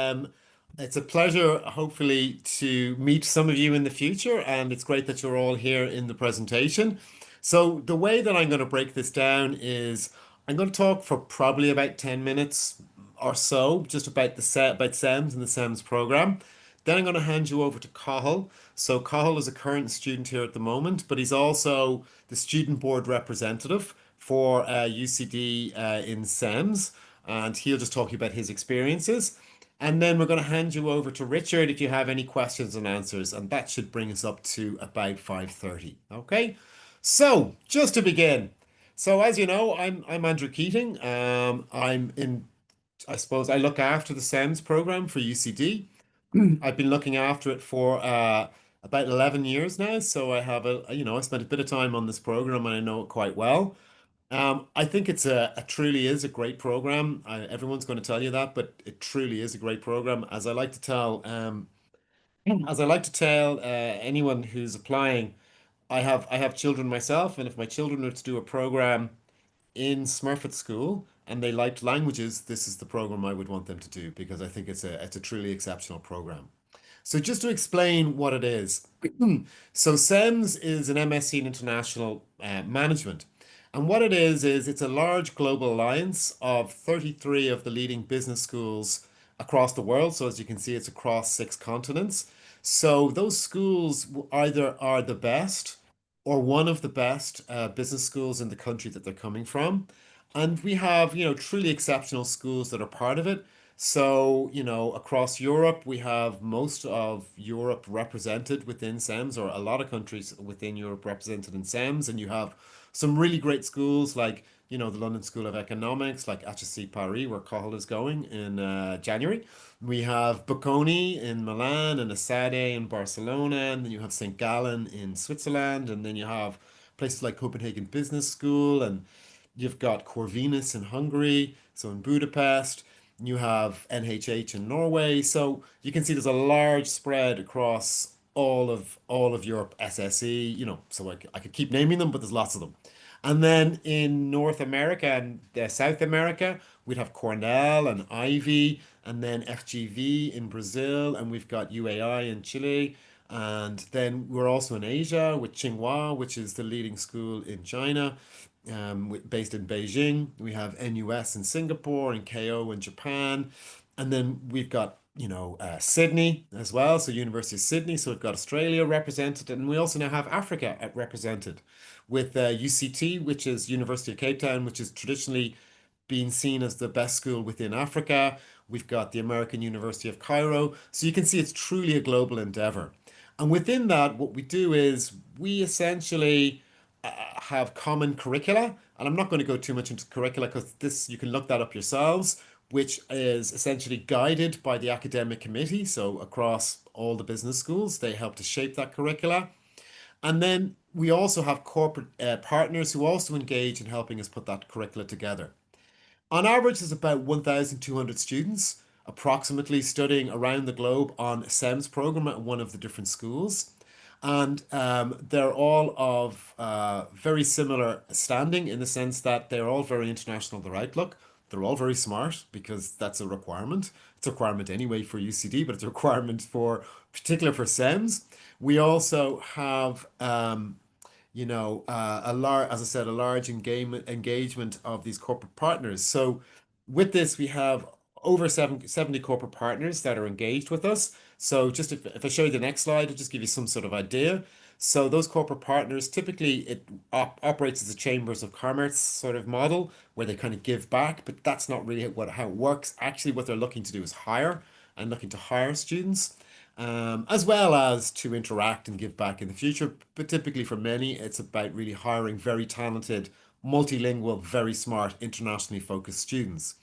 Um, it's a pleasure, hopefully, to meet some of you in the future, and it's great that you're all here in the presentation. So, the way that I'm going to break this down is I'm going to talk for probably about 10 minutes or so, just about about SEMS and the SEMS program. Then I'm going to hand you over to Cathal. So, Cathal is a current student here at the moment, but he's also the student board representative for UCD in SEMS, and he'll just talk to you about his experiences. And then we're going to hand you over to Richard if you have any questions and answers, and that should bring us up to about 5:30. Okay? So, just to begin. So, as you know, I'm Andrew Keating. I suppose I look after the SEMS program for UCD. I've been looking after it for about 11 years now, so I spent a bit of time on this program and I know it quite well. I think it truly is a great program. Everyone's going to tell you that, but it truly is a great program. As I like to tell anyone who's applying, I have children myself, and if my children were to do a program in Smurfit School and they liked languages, this is the program I would want them to do because I think it's a truly exceptional program. So just to explain what it is. So SEMS is an MSc in International Management. And what it is it's a large global alliance of 33 of the leading business schools across the world. So as you can see, it's across 6 continents. So those schools either are the best or one of the best business schools in the country that they're coming from. And we have, truly exceptional schools that are part of it. So, across Europe, we have most of Europe represented within SEMS, or a lot of countries within Europe represented in SEMS. And you have some really great schools like, the London School of Economics, like HSC Paris, where Cathal is going in January. We have Bocconi in Milan and Esade in Barcelona, and then you have St. Gallen in Switzerland, and then you have places like Copenhagen Business School, and you've got Corvinus in Hungary, so in Budapest. You have NHH in Norway. So you can see there's a large spread across all of Europe, SSE, so I could keep naming them, but there's lots of them. And then in North America and South America, we'd have Cornell and Ivy, and then FGV in Brazil, and we've got UAI in Chile. And then we're also in Asia with Tsinghua, which is the leading school in China, based in Beijing. We have NUS in Singapore and KO in Japan. And then we've got, Sydney as well, so University of Sydney. So we've got Australia represented, and we also now have Africa represented with UCT, which is University of Cape Town, which is traditionally been seen as the best school within Africa. We've got the American University of Cairo. So you can see it's truly a global endeavor. And within that, what we do is we essentially have common curricula. And I'm not going to go too much into curricula because this you can look that up yourselves, which is essentially guided by the academic committee. So across all the business schools, they help to shape that curricula. And then we also have corporate partners who also engage in helping us put that curricula together. On average, there's about 1,200 students approximately studying around the globe on a SEMS program at one of the different schools. And they're all of very similar standing in the sense that they're all very international, their outlook. They're all very smart because that's a requirement. It's a requirement anyway for UCD, but it's a requirement for, particular for SEMS. We also have as I said, a large engagement of these corporate partners. So with this, we have over 70 corporate partners that are engaged with us. So just if I show you the next slide, it'll just give you some sort of idea. So those corporate partners, typically it operates as a chambers of commerce sort of model where they kind of give back, but that's not really how it works. Actually, what they're looking to do is hire and looking to hire students as well as to interact and give back in the future. But typically for many, it's about really hiring very talented, multilingual, very smart, internationally focused students.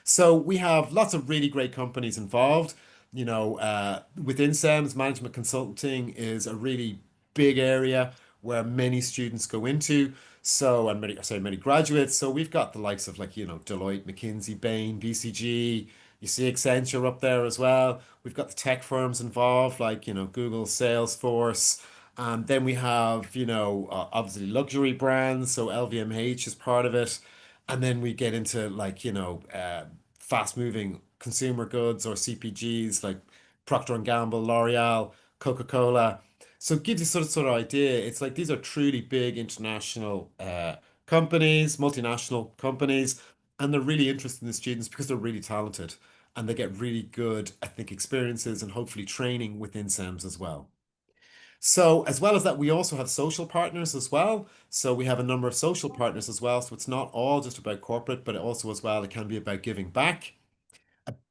So we have lots of really great companies involved. Within SEMS, management consulting is a really big area where many students go into. So, and many graduates. So we've got the likes of Deloitte, McKinsey, Bain, BCG. You see Accenture up there as well. We've got the tech firms involved, like, Google, Salesforce. Then we have, obviously luxury brands. So LVMH is part of it. And then we get into fast moving consumer goods or CPGs like Procter and Gamble, L'Oreal, Coca-Cola. So it gives you sort of idea. It's like these are truly big international companies, multinational companies, and they're really interested in the students because they're really talented and they get really good, I think, experiences and hopefully training within CEMS as well. So, as well as that, we also have social partners as well. So, we have a number of social partners as well. So, it's not all just about corporate, but also as well, it can be about giving back.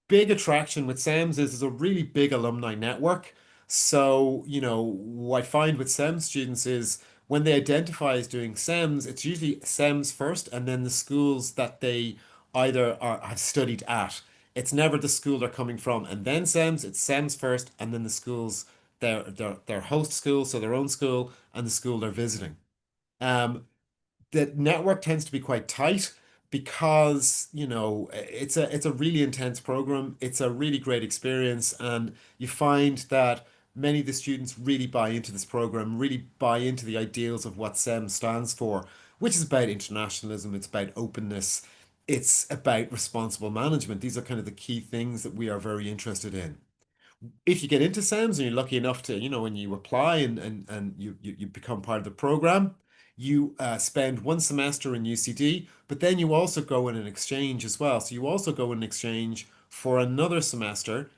Big attraction with CEMS is a really big alumni network. So, what I find with CEMS students is when they identify as doing CEMS, it's usually CEMS first and then the schools that they either have studied at. It's never the school they're coming from and then CEMS, it's CEMS first and then the schools, their host school, so their own school, and the school they're visiting. Um, the network tends to be quite tight because it's a really intense program. It's a really great experience, and you find that many of the students really buy into this program, really buy into the ideals of what SEM stands for, which is about internationalism, it's about openness, it's about responsible management. These are kind of the key things that we are very interested in. If you get into SEMS and you're lucky enough to, when you apply and you become part of the program, you spend one semester in UCD, but then you also go in an exchange as well. So you also go in an exchange for another semester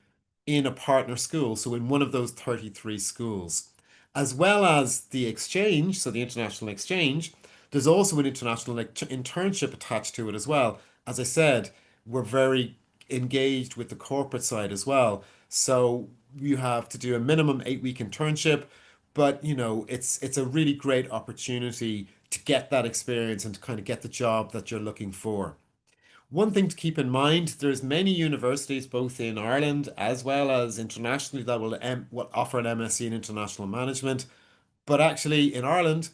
in a partner school, so in one of those 33 schools. As well as the exchange, so the international exchange, there's also an international internship attached to it as well. As I said, we're very engaged with the corporate side as well. So you have to do a minimum 8-week internship, but it's a really great opportunity to get that experience and to kind of get the job that you're looking for. One thing to keep in mind, there's many universities both in Ireland as well as internationally that will offer an MSc in international management. But actually in Ireland,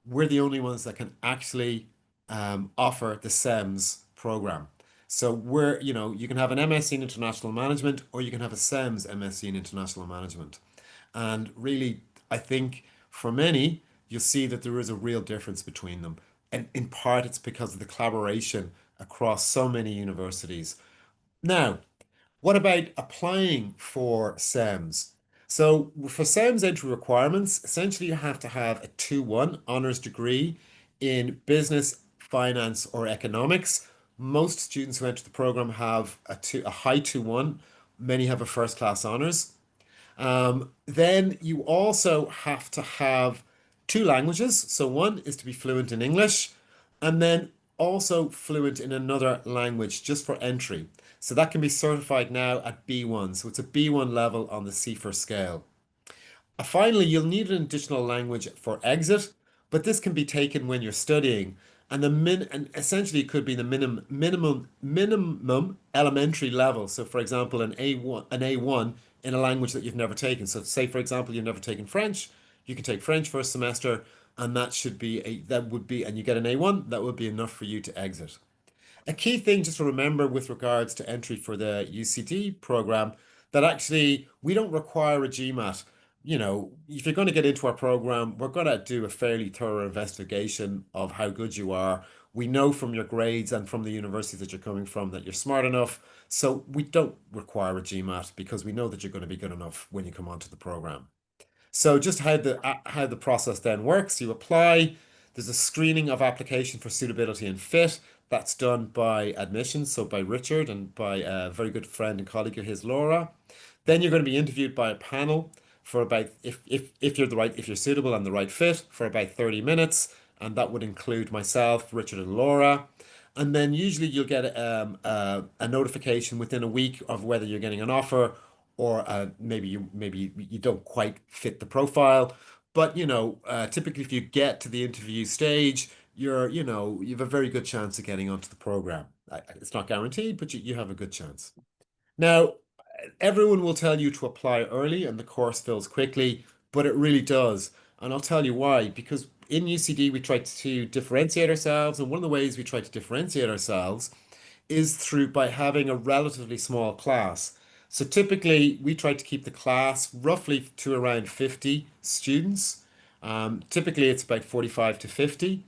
we're the only ones that can actually offer the CEMS program. So you can have an MSc in international management or you can have a CEMS MSc in international management. And really, I think for many, you'll see that there is a real difference between them. And in part, it's because of the collaboration across so many universities. Now, what about applying for CEMS? So, for CEMS entry requirements, essentially you have to have a 2-1 honors degree in business, finance, or economics. Most students who enter the program have a high 2-1. Many have a first class honors. Then you also have to have two languages. So one is to be fluent in English, and then also fluent in another language just for entry. So that can be certified now at B1. So it's a B1 level on the CEFR scale. Finally, you'll need an additional language for exit, but this can be taken when you're studying. And essentially it could be the minimum elementary level. So for example, an A1 in a language that you've never taken. So say for example you've never taken French, you can take French for a semester, and and you get an A1, that would be enough for you to exit. A key thing just to remember with regards to entry for the UCD program, that actually we don't require a GMAT. If you're going to get into our program, we're going to do a fairly thorough investigation of how good you are. We know from your grades and from the university that you're coming from that you're smart enough. So we don't require a GMAT because we know that you're going to be good enough when you come onto the program. So just how the process then works, you apply, there's a screening of application for suitability and fit. That's done by admissions, so by Richard and by a very good friend and colleague of his, Laura. Then you're going to be interviewed by a panel for about if you're suitable and the right fit for about 30 minutes, and that would include myself, Richard, and Laura. And then usually you'll get a notification within a week of whether you're getting an offer or maybe you don't quite fit the profile. But typically if you get to the interview stage, you have a very good chance of getting onto the program. It's not guaranteed, but you have a good chance. Now, everyone will tell you to apply early and the course fills quickly, but it really does. And I'll tell you why. Because in UCD, we try to differentiate ourselves. And one of the ways we try to differentiate ourselves is through by having a relatively small class. So typically, we try to keep the class roughly to around 50 students. Typically, it's about 45 to 50.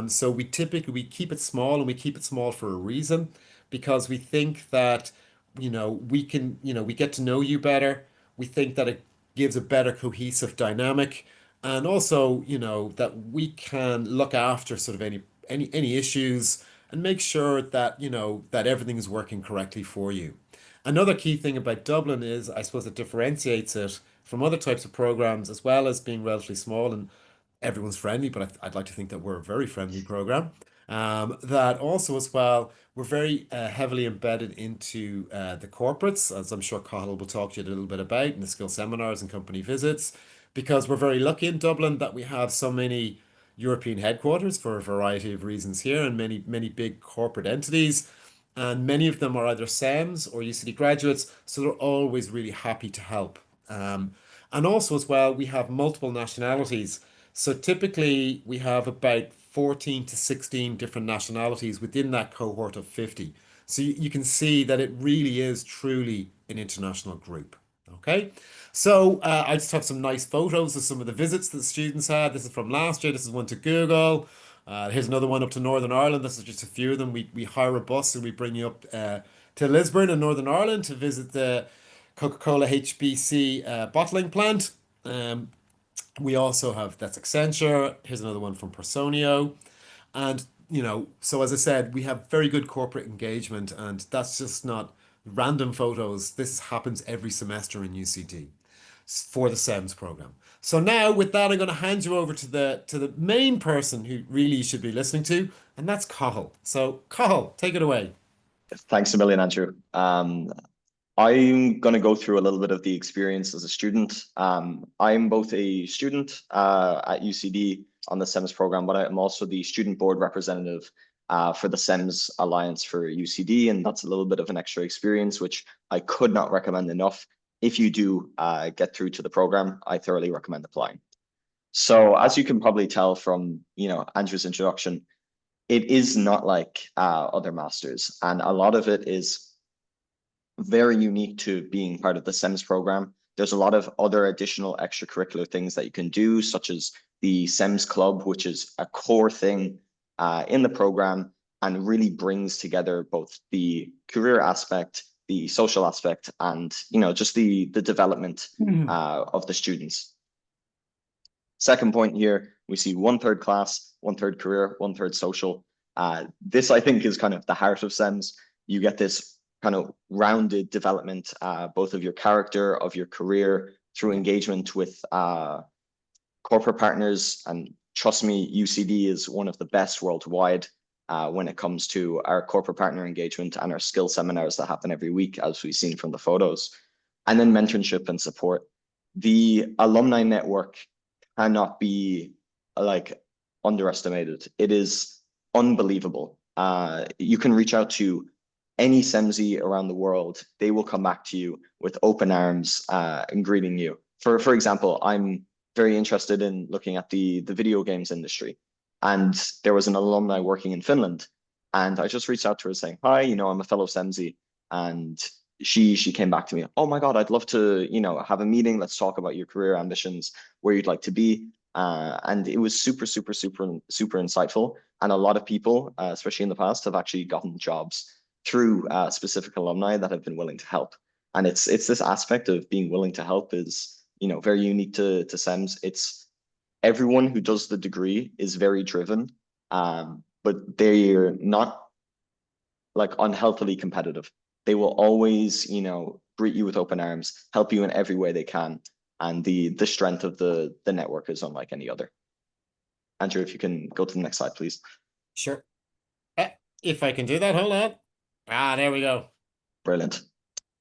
So we keep it small, and we keep it small for a reason, because we think that we get to know you better. We think that it gives a better cohesive dynamic, and also, that we can look after sort of any issues and make sure that, that everything is working correctly for you. Another key thing about Dublin is, I suppose, it differentiates it from other types of programs, as well as being relatively small and everyone's friendly, but I'd like to think that we're a very friendly program. That also, as well, we're very heavily embedded into the corporates, as I'm sure Cathal will talk to you a little bit about in the skill seminars and company visits, because we're very lucky in Dublin that we have so many European headquarters for a variety of reasons here, and many, many big corporate entities. And many of them are either CEMS or UCD graduates, so they're always really happy to help. And also, as well, we have multiple nationalities. So typically, we have about 14 to 16 different nationalities within that cohort of 50. So you can see that it really is truly an international group. Okay. So I just have some nice photos of some of the visits that the students had. This is from last year. This is one to Google. Here's another one up to Northern Ireland. This is just a few of them. We hire a bus and we bring you up to Lisburn in Northern Ireland to visit the Coca-Cola HBC bottling plant. Um, we also have, that's Accenture. Here's another one from Personio. And, so as I said, we have very good corporate engagement, and that's just not random photos. This happens every semester in UCD for the CEMS program. So now with that, I'm going to hand you over to the main person who really you should be listening to, and that's Cathal. So Cathal, take it away. Thanks a million, Andrew. I'm going to go through a little bit of the experience as a student. I'm both a student at UCD on the CEMS program, but I'm also the student board representative for the CEMS Alliance for UCD, and that's a little bit of an extra experience, which I could not recommend enough. If you do get through to the program, I thoroughly recommend applying. So as you can probably tell from, Andrew's introduction, it is not like other masters, and a lot of it is very unique to being part of the CEMS program. There's a lot of other additional extracurricular things that you can do, such as the CEMS Club, which is a core thing in the program and really brings together both the career aspect, the social aspect, and just the development of the students. Second point here, we see 1/3 class, 1/3 career, 1/3 social. This, I think, is kind of the heart of CEMS. You get this kind of rounded development, both of your character, of your career, through engagement with corporate partners. And trust me, UCD is one of the best worldwide when it comes to our corporate partner engagement and our skill seminars that happen every week, as we've seen from the photos. And then mentorship and support. The alumni network cannot be underestimated. It is unbelievable. You can reach out to any CEMSy around the world. They will come back to you with open arms and greeting you. For example, I'm very interested in looking at the video games industry, and there was an alumni working in Finland, and I just reached out to her saying, "Hi, I'm a fellow CEMSy," and she came back to me, "Oh my God, I'd love to have a meeting. Let's talk about your career ambitions, where you'd like to be." And it was super, super, super, super insightful. And a lot of people, especially in the past, have actually gotten jobs through specific alumni that have been willing to help. And it's this aspect of being willing to help is very unique to CEMS. It's everyone who does the degree is very driven, but they're not like unhealthily competitive. They will always greet you with open arms, help you in every way they can, and the strength of the network is unlike any other. Andrew, if you can go to the next slide, please. Sure. If I can do that, hold on. There we go. Brilliant.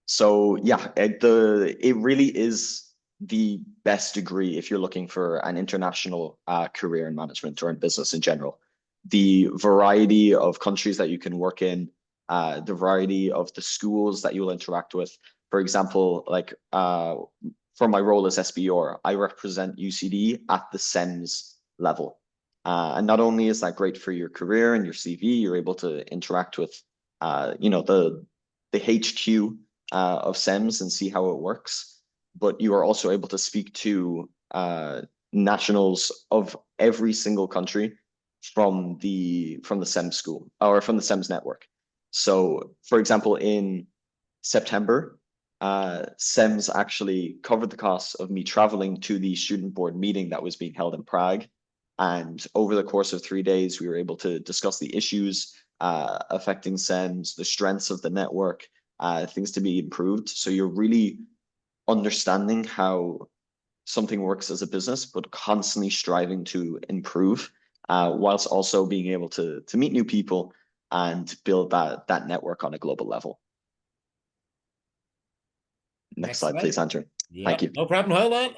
So yeah, it really is the best degree if you're looking for an international career in management or in business in general. The variety of countries that you can work in, the variety of the schools that you'll interact with. For example, like for my role as SBR, I represent UCD at the CEMS level. And not only is that great for your career and your CV, you're able to interact with, the HQ of CEMS and see how it works, but you are also able to speak to nationals of every single country from the CEMS school or from the CEMS network. So, for example, in September, CEMS actually covered the cost of me traveling to the student board meeting that was being held in Prague. And over the course of 3 days, we were able to discuss the issues affecting CEMS, the strengths of the network, things to be improved. So you're really understanding how something works as a business, but constantly striving to improve, whilst also being able to meet new people and build that network on a global level. Next slide, please, Excellent. Andrew. Thank Yep, you. no problem. Hold on.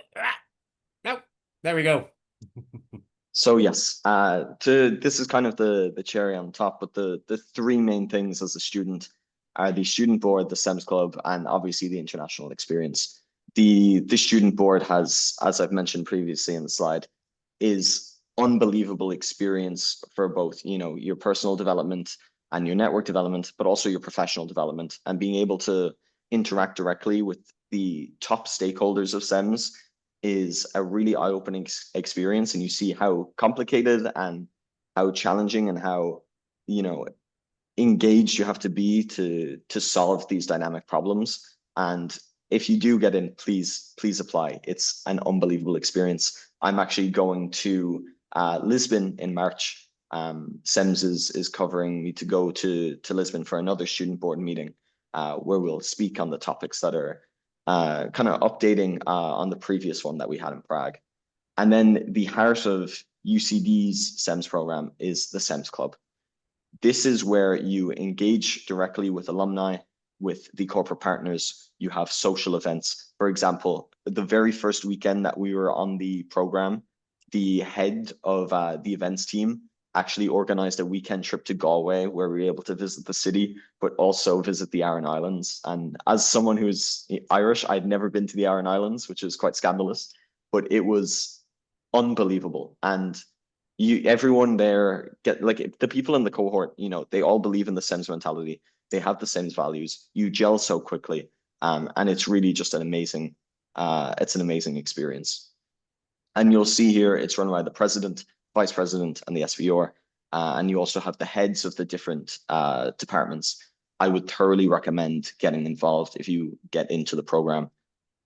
No, there we go. So yes, this is kind of the cherry on top, but the three main things as a student are the student board, the CEMS club, and obviously the international experience. The student board has, as I've mentioned previously in the slide, is unbelievable experience for both, your personal development and your network development, but also your professional development, and being able to interact directly with the top stakeholders of CEMS is a really eye-opening experience, and you see how complicated and how challenging and how engaged you have to be to solve these dynamic problems. And if you do get in, please apply. It's an unbelievable experience. I'm actually going to Lisbon in March. CEMS is covering me to go to Lisbon for another student board meeting, where we'll speak on the topics that are kind of updating on the previous one that we had in Prague. And then the heart of UCD's CEMS program is the CEMS Club. This is where you engage directly with alumni, with the corporate partners. You have social events. For example, the very first weekend that we were on the program, the head of the events team actually organized a weekend trip to Galway where we were able to visit the city, but also visit the Aran Islands. And as someone who's Irish, I'd never been to the Aran Islands, which is quite scandalous, but it was unbelievable. And everyone there get like the people in the cohort, they all believe in the CEMS mentality. They have the CEMS values. You gel so quickly. And it's really just it's an amazing experience. And you'll see here, it's run by the president, vice president, and the SVR. And you also have the heads of the different departments. I would thoroughly recommend getting involved if you get into the program.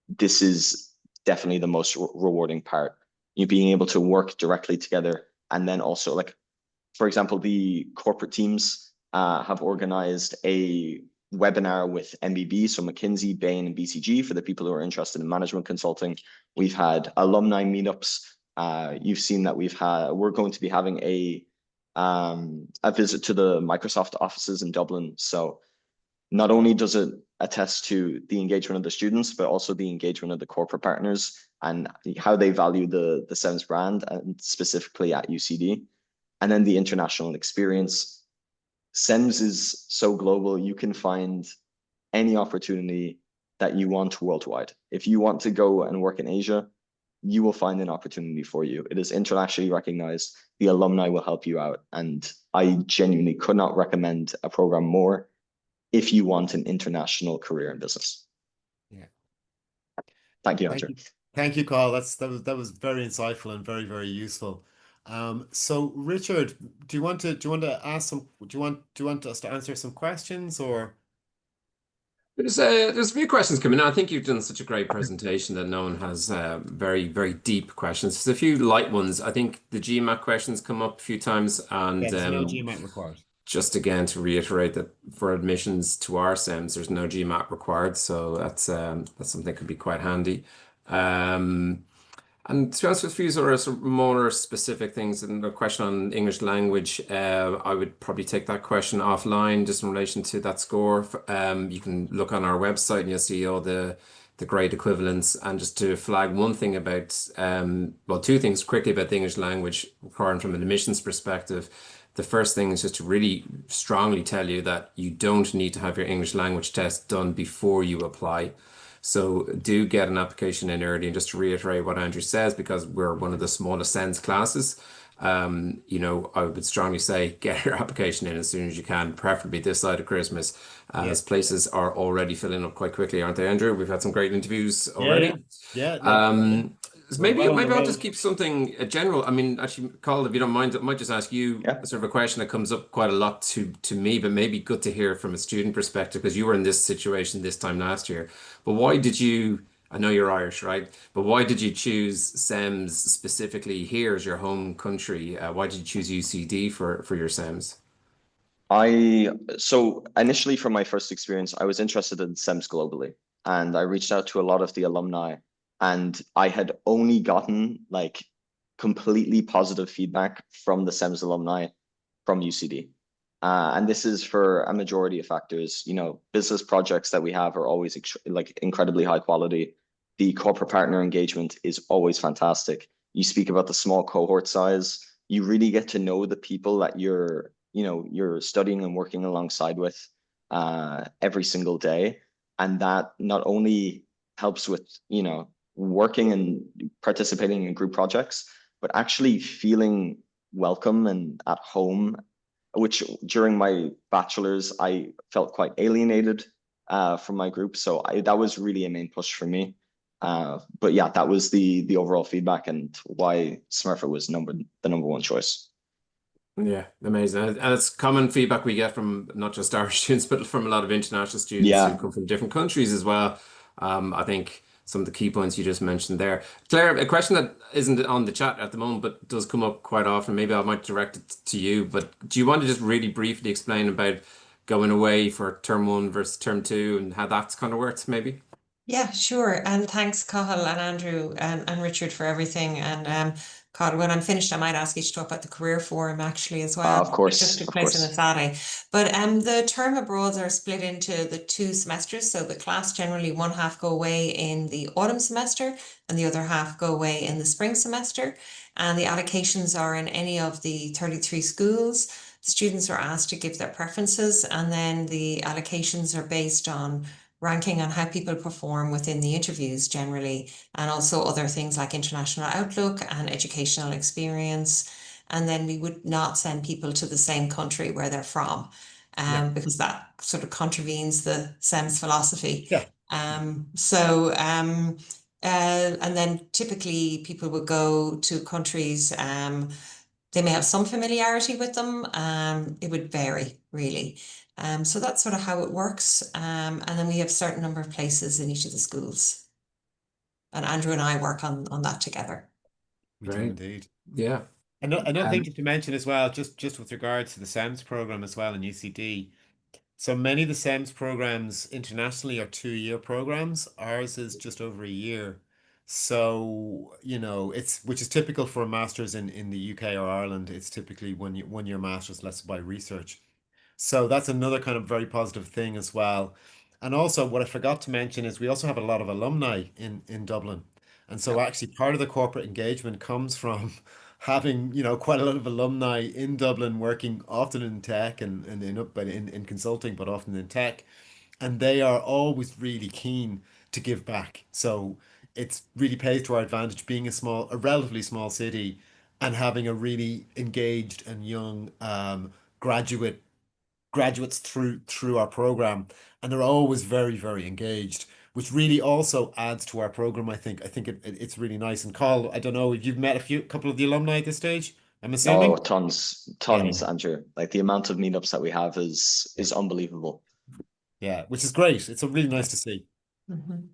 This is definitely the most rewarding part. You being able to work directly together. And then also, like, for example, the corporate teams have organized a webinar with MBB, so McKinsey, Bain, and BCG for the people who are interested in management consulting. We've had alumni meetups. You've seen that we're going to be having a visit to the Microsoft offices in Dublin. So not only does it attest to the engagement of the students, but also the engagement of the corporate partners and how they value the CEMS brand, and specifically at UCD. And then the international experience. CEMS is so global, you can find any opportunity that you want worldwide. If you want to go and work in Asia, you will find an opportunity for you. It is internationally recognized. The alumni will help you out. And I genuinely could not recommend a program more if you want an international career in business. Yeah. Thank you, Thank Andrew. you. Thank you, Carl. That was very insightful and very, very useful. So Richard, do you want to ask some do you want us to answer some questions or There's a few questions coming in. I think you've done such a great presentation that no one has very, very deep questions. There's a few light ones. I think the GMAT questions come up a few times, yeah, and there's no GMAT required. just again to reiterate that for admissions to our SEMs, there's no GMAT required, so that's something that could be quite handy. And to be honest with you, sort of more specific things, and the question on English language, I would probably take that question offline, just in relation to that score. You can look on our website and you'll see all the grade equivalents. And just to flag one thing about, well, two things quickly about the English language required from an admissions perspective. The first thing is just to really strongly tell you that you don't need to have your English language test done before you apply. So do get an application in early. And just to reiterate what Andrew says, because we're one of the smallest SENS classes, I would strongly say get your application in as soon as you can, preferably this side of Christmas, Yeah. as places are already filling up quite quickly, aren't they, Andrew? We've had some great interviews Yeah, yeah. already. Yeah, no, definitely. we're well on the Maybe I'll road. just keep something general. I mean, actually, Carl, if you don't mind, I might just ask you Yeah. sort of a question that comes up quite a lot to me, but maybe good to hear from a student perspective because you were in this situation this time last year. But why did you? I know you're Irish, right? But why did you choose CEMS specifically here as your home country? Why did you choose UCD for your CEMS? So initially from my first experience, I was interested in CEMS globally, and I reached out to a lot of the alumni, and I had only gotten like completely positive feedback from the CEMS alumni from UCD. And this is for a majority of factors. You know, business projects that we have are always like incredibly high quality. The corporate partner engagement is always fantastic. You speak about the small cohort size. You really get to know the people that you're studying and working alongside with every single day. And that not only helps with, working and participating in group projects, but actually feeling welcome and at home, which during my bachelor's, I felt quite alienated from my group. So that was really a main push for me. But yeah, that was the overall feedback and why Smurfit was the number one choice. Yeah, amazing. And it's common feedback we get from not just our students, but from a lot of international students who Yeah. come from different countries as well. I think some of the key points you just mentioned there. Claire, a question that isn't on the chat at the moment, but does come up quite often. Maybe I might direct it to you, but do you want to just really briefly explain about going away for term one versus term two and how that's kind of works, maybe? Yeah, sure. And thanks, Cathal and Andrew and Richard for everything. And Cathal, when I'm finished, I might ask you to talk about the career forum actually as well. Of It just course, took of place in a course. Saturday. But the term abroads are split into the 2 semesters. So the class generally one half go away in the autumn semester and the other half go away in the spring semester. And the allocations are in any of the 33 schools. Students are asked to give their preferences, and then the allocations are based on ranking on how people perform within the interviews generally, and also other things like international outlook and educational experience. And then we would not send people to the same country where they're from, Yeah. because that sort of contravenes the CEMS philosophy. Yeah. And then typically people would go to countries, they may have some familiarity with them. It would vary really. So that's sort of how it works. And then we have a certain number of places in each of the schools. And Andrew and I work on that together. We do Right. indeed. Yeah. Another thing to mention as well, just with regards to the CEMS program as well in UCD. So many of the CEMS programs internationally are 2-year programs. Ours is just over a year. So, it's which is typical for a master's in the UK or Ireland. It's typically 1 year master's, less by research. So that's another kind of very positive thing as well. And also, what I forgot to mention is we also have a lot of alumni in Dublin. And so actually part of the corporate engagement comes from having, quite a lot of alumni in Dublin working often in tech and in consulting, but often in tech. And they are always really keen to give back. So it's really pays to our advantage being a relatively small city and having a really engaged and young graduates through our program, and they're always very, very engaged, which really also adds to our program. I think it's really nice. And Carl, I don't know if you've met couple of the alumni at this stage, I'm Oh, assuming. Yeah, tons, Andrew. Like the amount of meetups that we have is unbelievable. yeah, which is great. It's really nice to see. Mhm.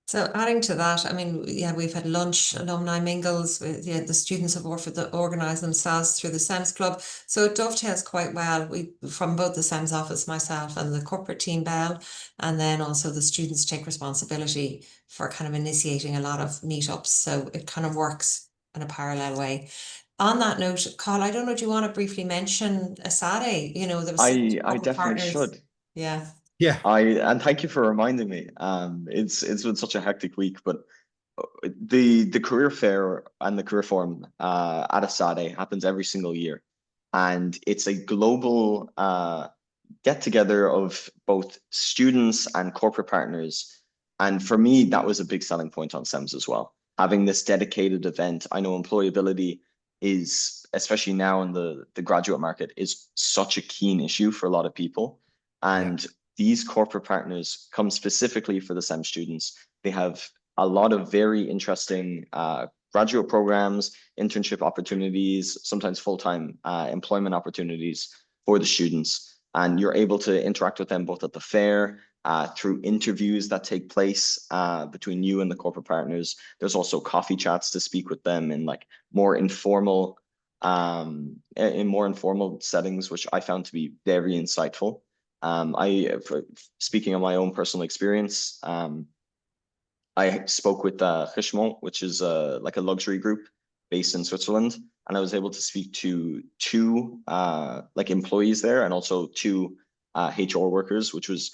So adding to that, I mean, yeah, we've had lunch, alumni mingles. Yeah, the students have organised themselves through the CEMS Club. So it dovetails quite well. We from both the CEMS office, myself and the corporate team, Bell, and then also the students take responsibility for kind of initiating a lot of meetups. So it kind of works in a parallel way. On that note, Carl, I don't know, do you want to briefly mention Asade? There was I corporate definitely partners. should. Yeah. Yeah. And thank you for reminding me. It's been such a hectic week, but the career fair and the career forum at Asade happens every single year, and it's a global get together of both students and corporate partners. And for me, that was a big selling point on CEMS as well. Having this dedicated event, I know employability is, especially now in the graduate market, is such a keen issue for a lot of people. Yeah. And these corporate partners come specifically for the CEMS students. They have a lot of very interesting graduate programs, internship opportunities, sometimes full-time employment opportunities for the students. And you're able to interact with them both at the fair, through interviews that take place between you and the corporate partners. There's also coffee chats to speak with them in like more informal settings, which I found to be very insightful. Speaking of my own personal experience, I spoke with Richemont, which is like a luxury group based in Switzerland, and I was able to speak to two like employees there and also two HR workers, which was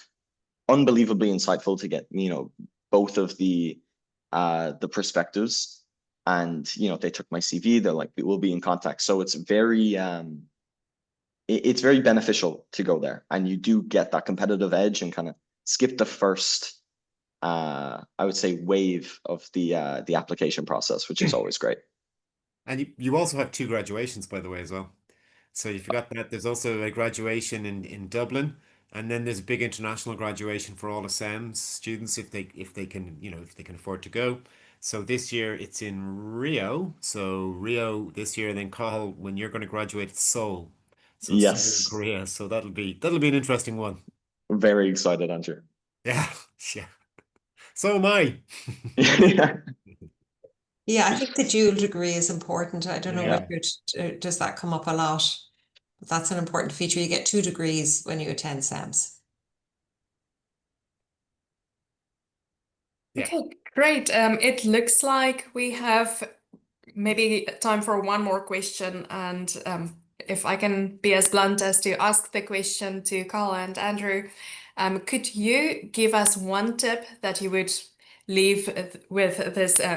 unbelievably insightful to get, you know, both of the perspectives. And, you know, they took my CV, they're like, we'll be in contact. So it's very beneficial to go there, and you do get that competitive edge and kind of skip the first I would say wave of the application process, which is always great. And you also have 2 graduations, by the way, as well. So you forgot that there's also a graduation in Dublin, and then there's a big international graduation for all the CEMS students if they can, you know, if they can afford to go. So this year it's in Rio. So Rio this year, and then Cathal, when you're going to graduate, it's Seoul. So Seoul in Yes, Korea. So that'll be an interesting one. very excited, Andrew. Yeah, yeah. So am I. Yeah, I think the dual degree is important. I don't know, Yeah. Richard, does that come up a lot? But that's an important feature. You get 2 degrees when you attend CEMS. Yeah. Okay, great. It looks like we have maybe time for one more question. And if I can be as blunt as to ask the question to Carl and Andrew, could you give us one tip that you would leave with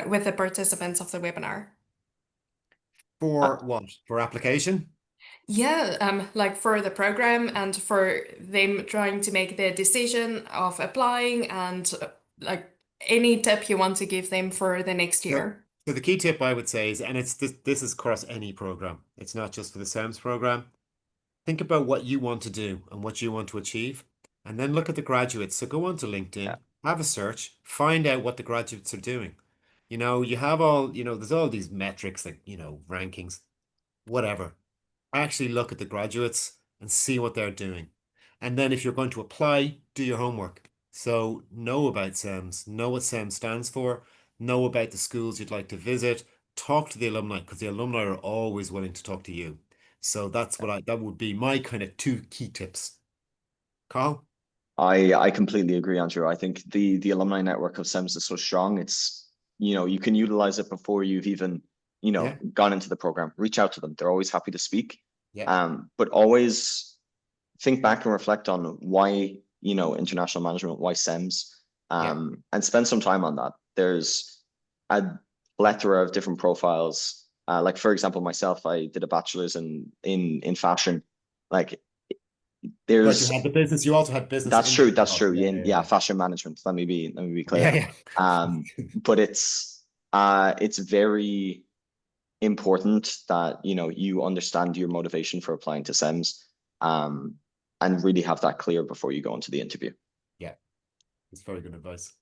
with the participants of the webinar? For what? For application? Yeah, like for the program and for them trying to make their decision of applying and like any tip you want to give them for the next So, year. so the key tip I would say is, and it's this is across any program. It's not just for the CEMS program. Think about what you want to do and what you want to achieve, and then look at the graduates. So go onto Yeah. LinkedIn, have a search, find out what the graduates are doing. You know, you have all, you know, there's all these metrics like, you know, rankings, whatever. Actually look at the graduates and see what they're doing. And then if you're going to apply, do your homework. So know about CEMS, know what CEMS stands for, know about the schools you'd like to visit, talk to the alumni because the alumni are always willing to talk to you. So that would be my kind of 2 key tips. Carl? I completely agree, Andrew. I think the alumni network of CEMS is so strong. It's, you know, you can utilize it before you've even, you know, Yeah, gone into the program. Reach out to them. They're always happy to speak. yeah, But always think back and reflect on why, you know, international management, why CEMS, yeah. and spend some time on that. There's a plethora of different profiles. Like for example, myself, I did a bachelor's in fashion. Like Right, you there's had the business, you also had business that's in true. that as That's well. true. Yeah, In yeah, yeah, yeah. fashion management. Let me be Yeah, clear. yeah. But it's very important that, you know, you understand your motivation for applying to CEMS, and really have that clear before you go into the interview. Yeah, it's very good advice.